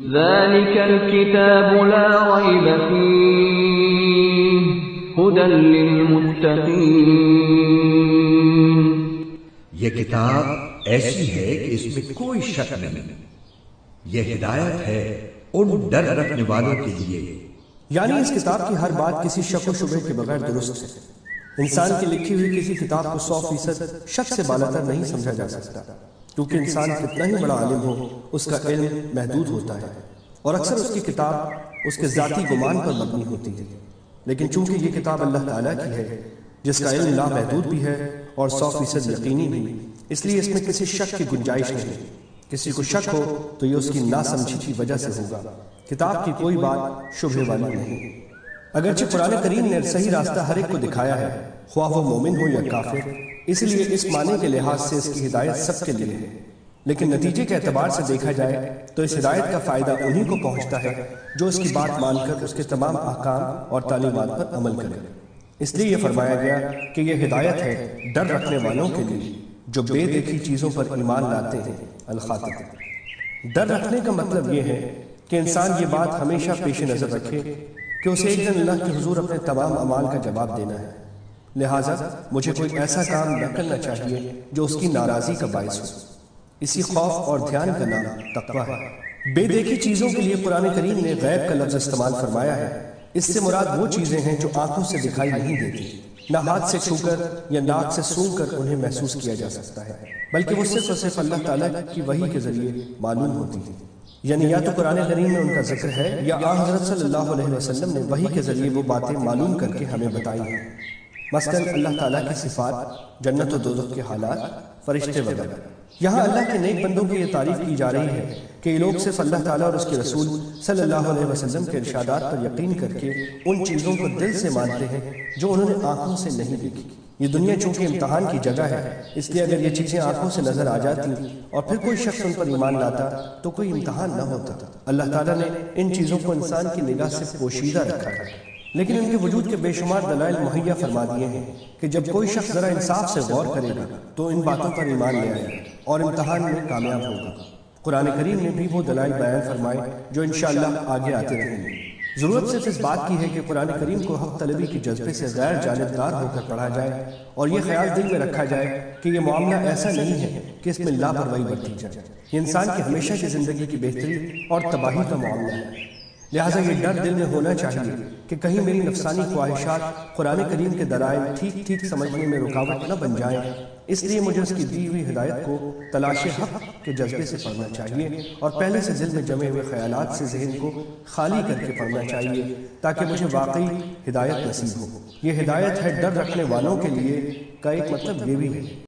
ذلك الكتاب لا ريب فيه هدى للمتقين۔ یہ کتاب ایسی ہے کہ اس میں کوئی شک نہیں، یہ ہدایت ہے ان ڈر رکھنے والوں کے لیے۔ یعنی اس کتاب کی ہر بات کسی شک و شبہ کے بغیر درست ہے۔ انسان کی لکھی ہوئی کسی کتاب کو 100% شک سے بالاتر نہیں سمجھا جا سکتا، کیونکہ انسان کتنا ہی بڑا عالم ہو اس کا علم محدود ہوتا ہے، اور اکثر اس کی کتاب اس کے ذاتی گمان پر مبنی ہوتی ہے۔ لیکن چونکہ یہ کتاب اللہ تعالیٰ کی ہے جس کا علم لامحدود بھی ہے اور 100% یقینی بھی، اس لیے اس میں کسی شک کی گنجائش نہیں۔ کسی کو شک ہو تو یہ اس کی ناسمجھی کی وجہ سے ہوگا۔ کتاب کی کوئی بات شبہ والی نہیں۔ اگرچہ قرآن کریم نے صحیح راستہ ہر ایک کو دکھایا ہے، خواہ وہ مومن ہو یا کافر، اس لیے اس معنی کے لحاظ سے اس کی ہدایت سب کے لیے ہے، لیکن نتیجے کے اعتبار سے دیکھا جائے تو اس ہدایت کا فائدہ انہی کو پہنچتا ہے جو اس کی بات مان کر اس کے تمام احکام اور تعلیمات پر عمل کرے۔ اس لیے یہ فرمایا گیا کہ یہ ہدایت ہے ڈر رکھنے والوں کے لیے جو بے دیکھی چیزوں پر ایمان لاتے ہیں۔ الخاطب۔ ڈر رکھنے کا مطلب یہ ہے کہ انسان یہ بات ہمیشہ پیش نظر رکھے کہ اسے ایک دن اللہ کے حضور اپنے تمام اعمال کا جواب دینا ہے، لہٰذا مجھے کوئی ایسا کام نہ کرنا چاہیے جو اس کی ناراضی کا باعث ہو۔ اسی خوف اور دھیان کا نام تقویٰ ہے۔ بے دیکھی چیزوں کے لیے قرآن کریم نے غیب کا لفظ استعمال فرمایا ہے۔ اس سے مراد وہ چیزیں ہیں جو آنکھوں سے دکھائی نہیں دیتی، نہ ہاتھ سے چھو کر یا ناک سے سونگھ کر انہیں محسوس کیا جا سکتا ہے، بلکہ وہ صرف اور صرف اللہ تعالیٰ کی وحی کے ذریعے معلوم ہوتی ہے۔ یعنی یا تو قرآن کریم میں ان کا ذکر ہے یا آن حضرت صلی اللہ علیہ وسلم نے وحی کے ذریعے وہ باتیں معلوم کر کے ہمیں بتائی ہیں، مثلاً اللہ تعالیٰ کی صفات، جنت و دوزخ کے حالات، فرشتے وغیرہ۔ یہاں اللہ کے نیک بندوں کی یہ تعریف کی جا رہی ہے کہ یہ لوگ صرف اللہ تعالیٰ اور اس کے رسول صلی اللہ علیہ وسلم کے ارشادات پر یقین کر کے ان چیزوں کو دل سے مانتے ہیں جو انہوں نے آنکھوں سے نہیں دیکھی۔ یہ دنیا چونکہ امتحان کی جگہ ہے، اس لیے اگر یہ چیزیں آنکھوں سے نظر آ جاتی اور پھر کوئی شخص ان پر ایمان لاتا تو کوئی امتحان نہ ہوتا۔ اللہ تعالیٰ نے ان چیزوں کو انسان کی نگاہ سے پوشیدہ رکھا ہے، لیکن ان کے وجود کے بے شمار دلائل مہیا فرما دیے ہیں کہ جب کوئی شخص ذرا انصاف سے غور کرے گا تو ان باتوں پر ایمان لے آئے گا اور امتحان میں کامیاب ہوگا۔ قرآن کریم نے بھی وہ دلائل بیان فرمائے جو انشاءاللہ آگے آتے رہیں گے۔ ضرورت صرف اس بات کی ہے کہ قرآن کریم کو حق طلبی کے جذبے سے غیر جانبدار ہو کر پڑھا جائے اور یہ خیال دل میں رکھا جائے کہ یہ معاملہ ایسا نہیں ہے کہ اس میں لاپرواہی برتی جائے۔ یہ انسان کی ہمیشہ کی زندگی کی بہتری اور تباہی کا معاملہ ہے، لہٰذا یہ ڈر دل میں ہونا چاہیے کہ کہیں میری نفسانی خواہشات قرآن کریم کے دلائل ٹھیک سمجھنے میں رکاوٹ نہ بن جائیں۔ اس لیے مجھے اس کی دی ہوئی ہدایت کو تلاش حق کے جذبے سے پڑھنا چاہیے اور پہلے سے دل میں جمے ہوئے خیالات سے ذہن کو خالی کر کے پڑھنا چاہیے تاکہ مجھے واقعی ہدایت نصیب ہو۔ یہ ہدایت ہے ڈر رکھنے والوں کے لیے کا ایک مطلب یہ بھی ہے